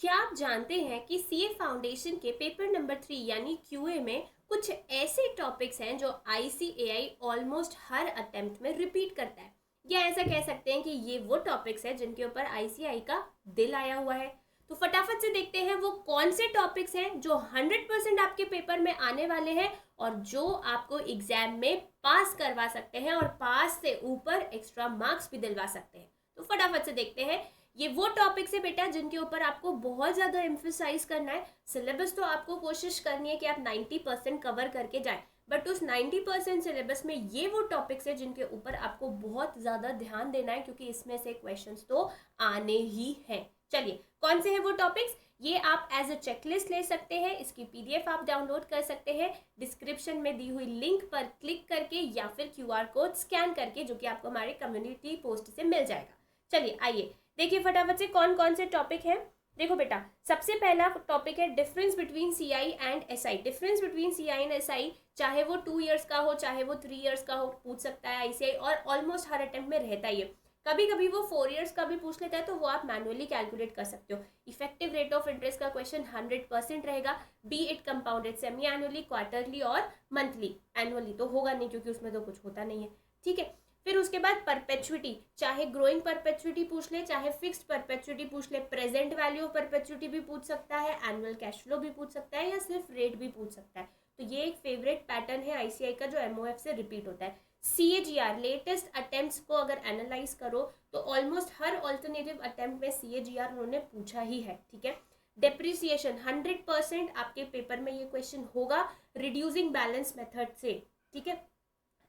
क्या आप जानते हैं कि सीए फाउंडेशन के पेपर नंबर 3 यानी क्यूए में कुछ ऐसे टॉपिक्स हैं जो आईसीएआई ऑलमोस्ट हर अटेम्प्ट में रिपीट करता है, या ऐसा कह सकते हैं कि ये वो टॉपिक्स हैं जिनके ऊपर आईसीएआई का दिल आया हुआ है। तो फटाफट से देखते हैं वो कौन से टॉपिक्स हैं जो 100% आपके पेपर में आने वाले हैं और जो आपको एग्जाम में पास करवा सकते हैं और पास से ऊपर एक्स्ट्रा मार्क्स भी दिलवा सकते हैं। तो फटाफट से देखते हैं। ये वो टॉपिक्स है बेटा जिनके ऊपर आपको बहुत ज़्यादा एम्फेसाइज करना है। सिलेबस तो आपको कोशिश करनी है कि आप 90% कवर करके जाएं, बट उस 90% सिलेबस में ये वो टॉपिक्स है जिनके ऊपर आपको बहुत ज़्यादा ध्यान देना है, क्योंकि इसमें से क्वेश्चंस तो आने ही हैं। चलिए, कौन से हैं वो टॉपिक्स, ये आप एज अ चेकलिस्ट ले सकते हैं। इसकी पीडीएफ आप डाउनलोड कर सकते हैं डिस्क्रिप्शन में दी हुई लिंक पर क्लिक करके या फिर क्यूआर कोड स्कैन करके, जो कि आपको हमारे कम्युनिटी पोस्ट से मिल जाएगा। चलिए आइए देखिए फटाफट से कौन कौन से टॉपिक हैं। देखो बेटा, सबसे पहला टॉपिक है difference between CI and SI. Difference between CI and SI, चाहे वो 2 इयर्स का हो चाहे वो 3 इयर्स का हो, पूछ सकता है आईसीआई, और ऑलमोस्ट हर अटेम्प्ट में रहता ही है। कभी कभी वो 4 इयर्स का भी पूछ लेता है, तो वो आप मैनुअली कैलकुलेट कर सकते हो। इफेक्टिव रेट ऑफ इंटरेस्ट का क्वेश्चन 100% रहेगा, B it compounded semi annually, quarterly और मंथली। एनुअली तो होगा नहीं क्योंकि उसमें तो कुछ होता नहीं है, ठीक है। फिर उसके बाद परपेचुइटी, चाहे ग्रोइंग परपेचुइटी पूछ ले चाहे फिक्स्ड परपेचुइटी पूछ ले, प्रेजेंट वैल्यू ऑफ परपेचुइटी भी पूछ सकता है, एनुअल कैश फ्लो भी पूछ सकता है, या सिर्फ रेट भी पूछ सकता है। तो ये एक फेवरेट पैटर्न है आईसीआई का जो एमओएफ से रिपीट होता है। सीएजीआर, लेटेस्ट अटेम्प्ट्स को अगर एनालाइज करो तो ऑलमोस्ट हर ऑल्टरनेटिव अटेम्प्ट में सीएजीआर उन्होंने पूछा ही है, ठीक है। डेप्रिसिएशन 100% आपके पेपर में ये क्वेश्चन होगा रिड्यूसिंग बैलेंस मेथड से, ठीक है।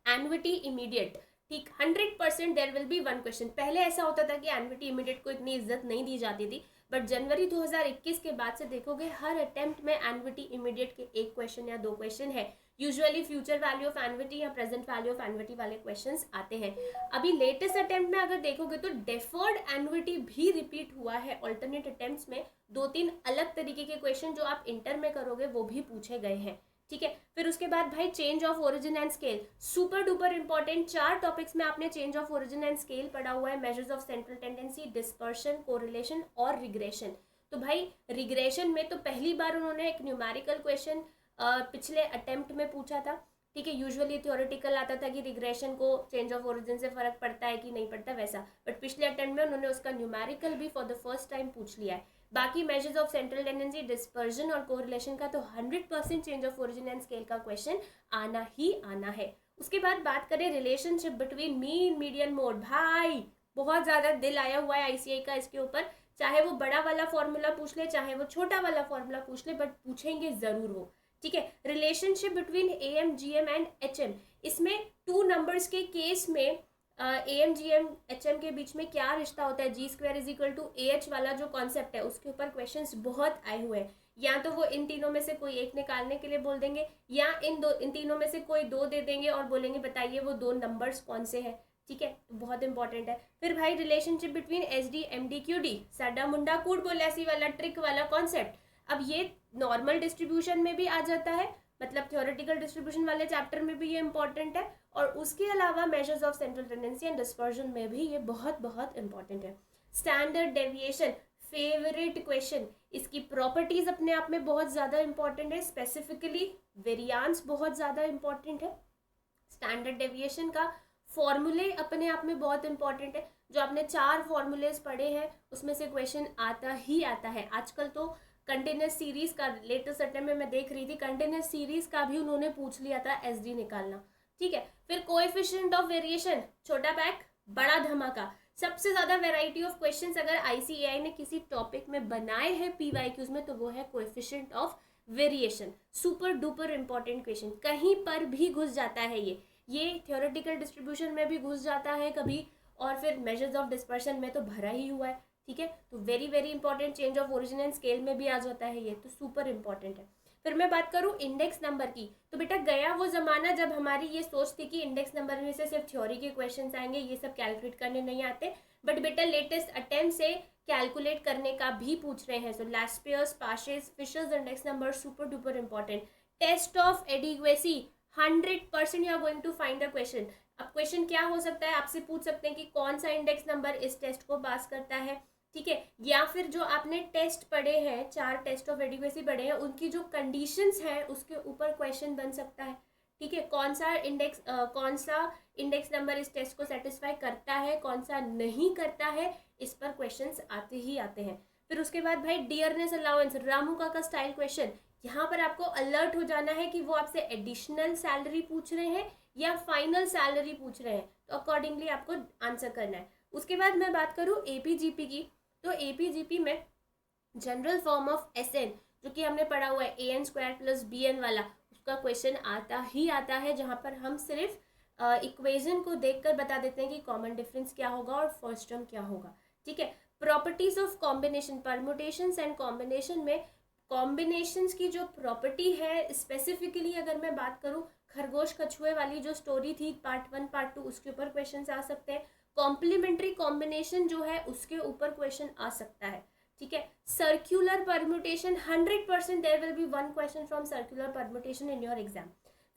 एनुइटी इमीडिएट, ठीक, 100% there will be one question. पहले ऐसा होता था कि एनुइटी इमीडिएट को इतनी इज्जत नहीं दी जाती थी, बट जनवरी 2021 के बाद से देखोगे हर अटेम्प्ट में एनुइटी इमीडिएट के एक क्वेश्चन या 2 क्वेश्चन है। Usually future value of annuity या प्रेजेंट वैल्यू ऑफ एनुइटी वाले क्वेश्चंस आते हैं। अभी लेटेस्ट अटेम्प्ट में अगर देखोगे तो डेफर्ड एनुइटी भी रिपीट हुआ है ऑल्टरनेट अटेम्प्ट्स में। 2-3 अलग तरीके के क्वेश्चन जो आप इंटर में करोगे वो भी पूछे गए हैं, ठीक है। फिर उसके बाद भाई change of origin and scale, super duper important. 4 topics में आपने change of origin and scale पढ़ा हुआ है, measures of central tendency, dispersion, correlation और रिग्रेशन। तो भाई रिग्रेशन में तो पहली बार उन्होंने एक न्यूमेरिकल क्वेश्चन पिछले अटेम्प्ट में पूछा था, ठीक है। यूजुअली थ्योरेटिकल आता था कि रिग्रेशन को चेंज ऑफ ओरिजिन से फर्क पड़ता है कि नहीं पड़ता वैसा, बट पिछले अटेम्प्ट में उन्होंने उसका न्यूमेरिकल भी फॉर द फर्स्ट टाइम पूछ लिया है। बाकी measures of central tendency, dispersion और कोरिलेशन का तो 100% change of origin and scale का क्वेश्चन आना ही आना है। उसके बाद बात करें relationship between mean median mode, भाई बहुत ज्यादा दिल आया हुआ है आईसीआई का इसके ऊपर। चाहे वो बड़ा वाला फॉर्मूला पूछ ले चाहे वो छोटा वाला फॉर्मूला पूछ ले, बट पूछेंगे जरूर वो, ठीक है। Relationship between am GM and HM, इसमें 2 नंबर्स के केस में एएम जीएम एचएम के बीच में क्या रिश्ता होता है, G square is equal to AH वाला जो कॉन्सेप्ट है, उसके ऊपर क्वेश्चंस बहुत आए हुए हैं। या तो वो इन तीनों में से कोई एक निकालने के लिए बोल देंगे, या इन तीनों में से कोई 2 दे देंगे और बोलेंगे बताइए वो 2 नंबर्स कौन से हैं, ठीक है। तो बहुत इंपॉर्टेंट है। फिर भाई relationship between H D M D Q D, साडा मुंडा कूट बोल्यासी वाला ट्रिक वाला कॉन्सेप्ट, अब ये नॉर्मल डिस्ट्रीब्यूशन में भी आ जाता है, मतलब थ्योरेटिकल डिस्ट्रीब्यूशन वाले चैप्टर में भी ये इंपॉर्टेंट है, और उसके अलावा measures of central tendency and dispersion में भी ये बहुत बहुत इंपॉर्टेंट है। स्टैंडर्ड डेविएशन, फेवरेट क्वेश्चन, इसकी प्रॉपर्टीज अपने आप में बहुत ज़्यादा इंपॉर्टेंट है, स्पेसिफिकली वेरियांस बहुत ज़्यादा इंपॉर्टेंट है। स्टैंडर्ड डेविएशन का फॉर्मूले अपने आप में बहुत इंपॉर्टेंट है। जो आपने 4 फॉर्मूलेज पढ़े हैं उसमें से क्वेश्चन आता ही आता है। आजकल तो कंटिन्यूस सीरीज का, लेटेस्ट अटेम्प्ट में मैं देख रही थी कंटिन्यूस सीरीज का भी उन्होंने पूछ लिया था एसडी निकालना, ठीक है। फिर कोएफिशिएंट ऑफ वेरिएशन, छोटा पैक बड़ा धमाका, सबसे ज्यादा वैरायटी ऑफ क्वेश्चंस अगर आईसीएआई ने किसी टॉपिक में बनाए हैं पीवाईक्यूज में तो वो है coefficient of variation. Super duper important question, कहीं पर भी घुस जाता है ये थ्योरेटिकल डिस्ट्रीब्यूशन में भी घुस जाता है कभी, और फिर मेजर्स ऑफ डिस्पर्शन में तो भरा ही हुआ है, ठीक है। तो very very important, change of origin and scale में भी आ जाता है ये, तो सुपर इंपॉर्टेंट है। फिर मैं बात करूँ इंडेक्स नंबर की, तो बेटा गया वो जमाना जब हमारी ये सोच थी कि इंडेक्स नंबर में से सिर्फ थ्योरी के क्वेश्चंस आएंगे, ये सब कैलकुलेट करने नहीं आते, बट बेटा लेटेस्ट अटेम्प्ट से कैलकुलेट करने का भी पूछ रहे हैं। So Laspeyres, Paasche's, Fisher's index number super duper important. Test of adequacy, 100% you are going to find a question. अब क्वेश्चन क्या हो सकता है, आपसे पूछ सकते हैं कि कौन सा इंडेक्स नंबर इस टेस्ट को पास करता है, ठीक है, या फिर जो आपने टेस्ट पढ़े हैं, 4 टेस्ट ऑफ एडिक्वेसी पढ़े हैं, उनकी जो कंडीशंस हैं उसके ऊपर क्वेश्चन बन सकता है। ठीक है, कौन सा इंडेक्स नंबर इस टेस्ट को सेटिस्फाई करता है, कौन सा नहीं करता है, इस पर क्वेश्चंस आते ही आते हैं। फिर उसके बाद भाई डियरनेस अलाउंस, रामू का स्टाइल क्वेश्चन, यहाँ पर आपको अलर्ट हो जाना है कि वो आपसे एडिशनल सैलरी पूछ रहे हैं या फाइनल सैलरी पूछ रहे हैं, तो अकॉर्डिंगली आपको आंसर करना है। उसके बाद मैं बात करूँ एपीजीपी की, तो एपीजीपी में जनरल फॉर्म ऑफ एसएन जो कि हमने पढ़ा हुआ है an² प्लस bn वाला, उसका क्वेश्चन आता ही आता है, जहाँ पर हम सिर्फ इक्वेशन को देखकर बता देते हैं कि कॉमन डिफरेंस क्या होगा और फर्स्ट टर्म क्या होगा। ठीक है, properties of combination, permutations and combination में कॉम्बिनेशंस की जो प्रॉपर्टी है, स्पेसिफिकली अगर मैं बात करूँ खरगोश कछुए वाली जो स्टोरी थी पार्ट 1 पार्ट 2, उसके ऊपर क्वेश्चन आ सकते हैं। कॉम्प्लीमेंट्री कॉम्बिनेशन जो है उसके ऊपर क्वेश्चन आ सकता है। ठीक है, circular permutation 100% there will be one question from circular permutation in your exam.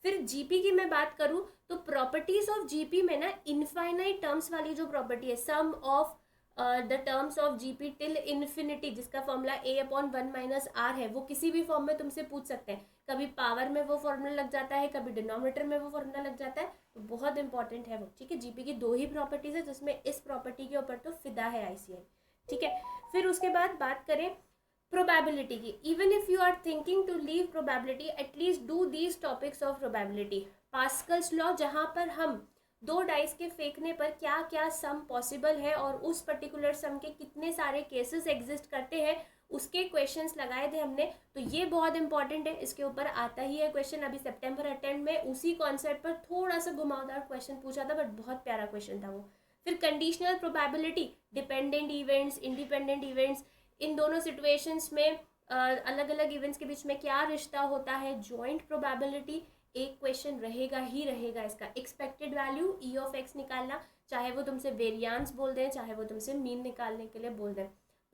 फिर जीपी की मैं बात करूं तो प्रॉपर्टीज ऑफ जीपी में ना इनफाइनाइट टर्म्स वाली जो प्रॉपर्टी है, sum of the terms of GP till infinity, जिसका फॉर्मूला a/1 - r है, वो किसी भी फॉर्म में तुमसे पूछ सकते हैं। कभी पावर में वो फॉर्मूला लग जाता है, कभी डिनोमिनेटर में वो फॉर्मूला लग जाता है, तो बहुत इंपॉर्टेंट है वो। ठीक है, जीपी की 2 ही प्रॉपर्टीज है, जिसमें इस प्रॉपर्टी के ऊपर तो फिदा है आईसीआई। ठीक है, फिर उसके बाद बात करें प्रोबेबिलिटी की, even if you are thinking to leave probability, at least do these topics of probability. Pascal's law, जहाँ पर हम 2 डाइस के फेंकने पर क्या क्या सम पॉसिबल है और उस पर्टिकुलर सम के कितने सारे केसेस एग्जिस्ट करते हैं, उसके क्वेश्चंस लगाए थे हमने, तो ये बहुत इंपॉर्टेंट है, इसके ऊपर आता ही है क्वेश्चन। अभी सितंबर अटेम्प्ट में उसी कॉन्सेप्ट पर थोड़ा सा घुमावदार क्वेश्चन पूछा था, बट बहुत प्यारा क्वेश्चन था वो। फिर conditional probability, dependent events, independent events, इन दोनों सिचुएशंस में अलग अलग इवेंट्स के बीच में क्या रिश्ता होता है। जॉइंट प्रोबेबिलिटी एक क्वेश्चन रहेगा ही रहेगा इसका। एक्सपेक्टेड वैल्यू E(x) निकालना, चाहे वो तुमसे वेरियांस बोल दें, चाहे वो तुमसे मीन निकालने के लिए बोल दें,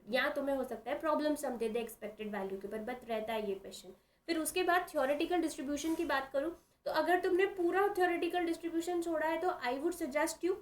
या तुम्हें हो सकता है प्रॉब्लम सम दे दे एक्सपेक्टेड वैल्यू के ऊपर, बट रहता है ये क्वेश्चन। फिर उसके बाद थ्योरेटिकल डिस्ट्रीब्यूशन की बात करूँ तो अगर तुमने पूरा थ्योरेटिकल डिस्ट्रीब्यूशन छोड़ा है तो आई वुड सजेस्ट यू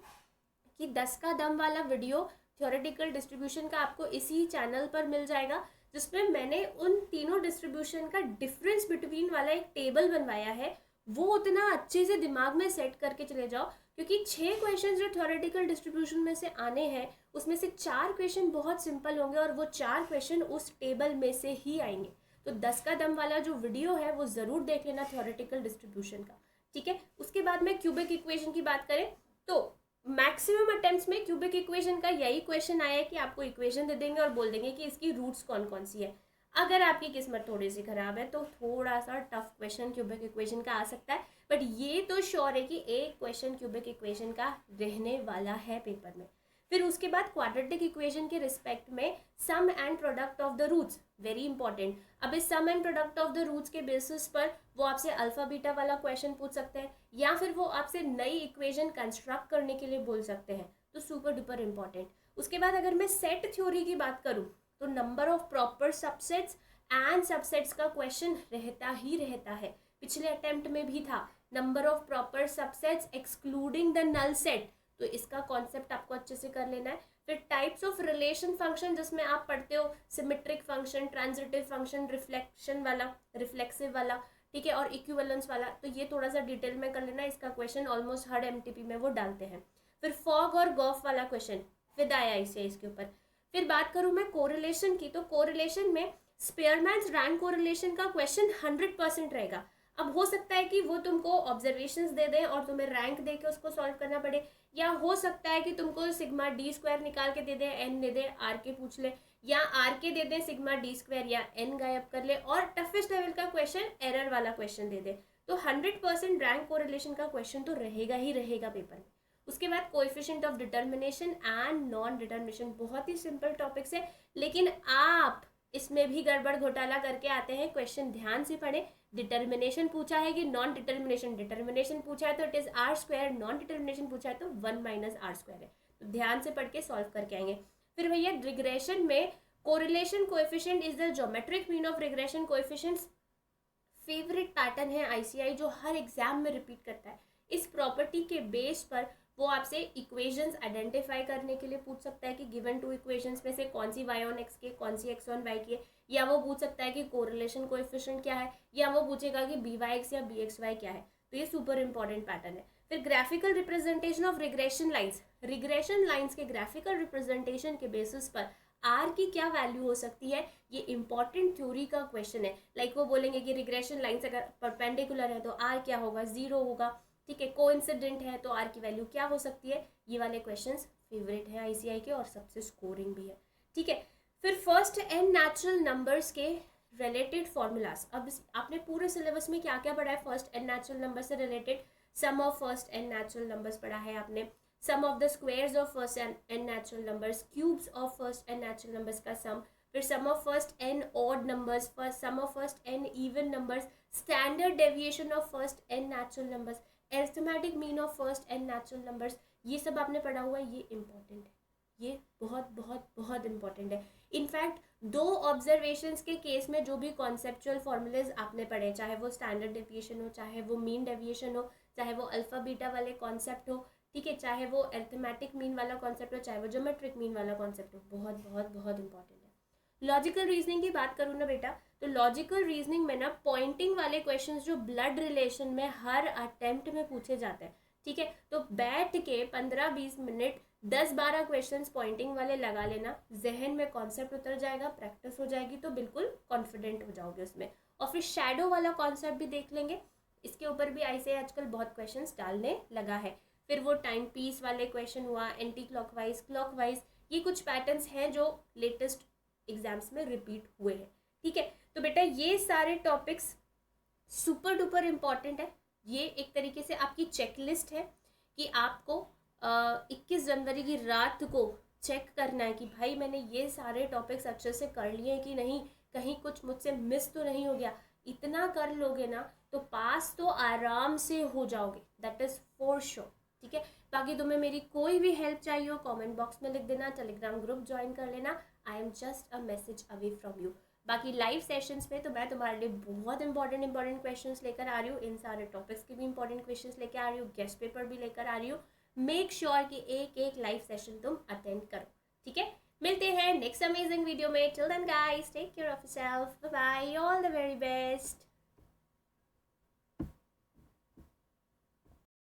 कि 10 का दम वाला वीडियो थ्योरेटिकल डिस्ट्रीब्यूशन का आपको इसी चैनल पर मिल जाएगा, जिसमें मैंने उन तीनों डिस्ट्रीब्यूशन का डिफरेंस बिटवीन वाला एक टेबल बनवाया है। वो उतना अच्छे से दिमाग में सेट करके चले जाओ, क्योंकि 6 क्वेश्चन जो थ्योरेटिकल डिस्ट्रीब्यूशन में से आने हैं, उसमें से 4 क्वेश्चन बहुत सिंपल होंगे और वो 4 क्वेश्चन उस टेबल में से ही आएंगे। तो 10 का दम वाला जो वीडियो है वो ज़रूर देख लेना थ्योरेटिकल डिस्ट्रीब्यूशन का। ठीक है, उसके बाद में क्यूबिक इक्वेशन की बात करें तो मैक्सिमम अटेम्प्ट्स में क्यूबिक इक्वेशन का यही क्वेश्चन आया है कि आपको इक्वेशन दे देंगे और बोल देंगे कि इसकी रूट्स कौन कौन सी है। अगर आपकी किस्मत थोड़ी सी खराब है तो थोड़ा सा टफ क्वेश्चन क्यूबिक इक्वेशन का आ सकता है, बट ये तो श्योर है कि एक क्वेश्चन क्यूबिक इक्वेशन का रहने वाला है पेपर में। फिर उसके बाद क्वाड्रेटिक इक्वेशन के रिस्पेक्ट में sum and product of the roots, very important. अब इस sum and product of the roots के बेसिस पर वो आपसे अल्फा बीटा वाला क्वेश्चन पूछ सकते हैं, या फिर वो आपसे नई इक्वेशन कंस्ट्रक्ट करने के लिए बोल सकते हैं, तो सुपर डुपर इंपॉर्टेंट। उसके बाद अगर मैं सेट थ्योरी की बात करूँ तो number of proper subsets and subsets का क्वेश्चन रहता ही रहता है, पिछले अटेम्प्ट में भी था, number of proper subsets excluding the null set, तो इसका कॉन्सेप्ट आपको अच्छे से कर लेना है। फिर टाइप्स ऑफ रिलेशन फंक्शन, जिसमें आप पढ़ते हो symmetric function, transitive function, reflection वाला, रिफ्लेक्सिव वाला, ठीक है, और इक्विवेलेंस वाला, तो ये थोड़ा सा डिटेल में कर लेना, इसका क्वेश्चन ऑलमोस्ट हर एमटीपी में वो डालते हैं। फिर फॉग और गॉफ वाला क्वेश्चन फिर आया इसे इसके ऊपर। फिर बात करूँ मैं कोरिलेशन की, तो कोरिलेशन में स्पेयरमैन्स रैंक कोरिलेशन का क्वेश्चन 100% रहेगा। अब हो सकता है कि वो तुमको ऑब्जर्वेशंस दे दें और तुम्हें रैंक दे के उसको सॉल्व करना पड़े, या हो सकता है कि तुमको सिग्मा d² निकाल के दे दे, n दे दे, आर के पूछ ले, या आर के दे दे, सिग्मा d² या n गायब कर ले, और टफेस्ट लेवल का क्वेश्चन एरर वाला क्वेश्चन दे दे। तो 100% रैंक कोरिलेशन का क्वेश्चन तो रहेगा ही रहेगा पेपर में। उसके बाद coefficient of determination and non determination, बहुत ही सिंपल टॉपिक्स है, लेकिन आप इसमें भी गड़बड़ घोटाला करके आते हैं। क्वेश्चन ध्यान से पढ़े, डिटर्मिनेशन पूछा है कि नॉन डिटर्मिनेशन, डिटर्मिनेशन पूछा है तो it is r², non determination पूछा है तो 1 - r², है, तो ध्यान से पढ़ के सॉल्व करके आएंगे। फिर भैया रिग्रेशन में correlation coefficient is the geometric mean of regression coefficients, favourite pattern है आईसीआई जो हर एग्जाम में रिपीट करता है। इस प्रॉपर्टी के बेस पर वो आपसे इक्वेशंस आइडेंटिफाई करने के लिए पूछ सकता है कि गिवन टू इक्वेशंस में से कौन सी y ऑन x की है, कौन सी x ऑन y की है, या वो पूछ सकता है कि कोरिलेशन कोएफिशिएंट क्या है, या वो पूछेगा कि by(x) या bxy क्या है। तो ये सुपर इंपॉर्टेंट पैटर्न है। फिर graphical representation of regression lines, regression lines के ग्राफिकल रिप्रेजेंटेशन के बेसिस पर आर की क्या वैल्यू हो सकती है, ये इंपॉर्टेंट थ्योरी का क्वेश्चन है। लाइक वो बोलेंगे कि रिग्रेशन लाइंस अगर परपेंडिकुलर है तो आर क्या होगा, 0 होगा, ठीक है। कोइंसिडेंट है तो आर की वैल्यू क्या हो सकती है। ये वाले क्वेश्चंस फेवरेट है आईसीआई के और सबसे स्कोरिंग भी है, ठीक है। फिर फर्स्ट एंड नेचुरल नंबर्स के रिलेटेड फॉर्मूलाज। अब आपने पूरे सिलेबस में क्या क्या पढ़ा है फर्स्ट एंड नेचुरल नंबर से related, sum of first n natural numbers पढ़ा है आपने, sum of the squares of first n natural numbers, cubes of first n natural numbers का सम, फिर sum of first n odd numbers, first sum of first n even numbers, standard deviation of first n natural numbers, arithmetic mean of first n natural numbers, ये सब आपने पढ़ा हुआ है। ये important है, ये बहुत बहुत बहुत इंपॉर्टेंट है। इनफैक्ट 2 ऑब्जर्वेशंस के केस में जो भी कॉन्सेप्चुअल फॉर्मूलेज आपने पढ़े, चाहे वो स्टैंडर्ड डेविएशन हो, चाहे वो मीन डेविएशन हो, चाहे वो अल्फा बीटा वाले कॉन्सेप्ट हो, ठीक है, चाहे वो अरिथमेटिक मीन वाला कॉन्सेप्ट हो, चाहे वो ज्योमेट्रिक मीन वाला कॉन्सेप्ट हो, बहुत बहुत बहुत इंपॉर्टेंट है। लॉजिकल रीजनिंग की बात करूँ ना बेटा, तो लॉजिकल रीजनिंग में ना पॉइंटिंग वाले क्वेश्चंस जो ब्लड रिलेशन में हर अटेम्प्ट में पूछे जाते हैं, ठीक है। तो बैठ के 15-20 मिनट 10-12 क्वेश्चंस पॉइंटिंग वाले लगा लेना, जहन में कॉन्सेप्ट उतर जाएगा, प्रैक्टिस हो जाएगी तो बिल्कुल कॉन्फिडेंट हो जाओगे उसमें। और फिर शैडो वाला कॉन्सेप्ट भी देख लेंगे, इसके ऊपर भी ऐसे आजकल बहुत क्वेश्चंस डालने लगा है। फिर वो टाइम पीस वाले क्वेश्चन हुआ, एंटी क्लॉकवाइज, क्लॉकवाइज, ये कुछ पैटर्न्स हैं जो लेटेस्ट एग्जाम्स में रिपीट हुए हैं, ठीक है। तो बेटा ये सारे टॉपिक्स सुपर डुपर इम्पॉर्टेंट है। ये एक तरीके से आपकी चेकलिस्ट है कि आपको 21 जनवरी की रात को चेक करना है कि भाई मैंने ये सारे टॉपिक्स अच्छे से कर लिए हैं कि नहीं, कहीं कुछ मुझसे मिस तो नहीं हो गया। इतना कर लोगे ना तो पास तो आराम से हो जाओगे, दैट इज़ फॉर श्योर, ठीक है। बाकी तुम्हें मेरी कोई भी हेल्प चाहिए हो कमेंट बॉक्स में लिख देना, टेलीग्राम ग्रुप ज्वाइन कर लेना, I am just a message away from you. बाकी लाइव सेशंस में तो मैं तुम्हारे लिए बहुत इंपॉर्टेंट क्वेश्चंस लेकर आ रही हूँ, इन सारे टॉपिक्स के भी इंपॉर्टेंट क्वेश्चंस लेकर आ रही हूँ, गेस्ट पेपर भी लेकर आ रही हूँ। मेक श्योर कि एक एक लाइव सेशन तुम अटेंड करो, ठीक है। मिलते हैं नेक्स्ट अमेजिंग वीडियो में। Till then guys, take care of yourself, bye bye, all the very best.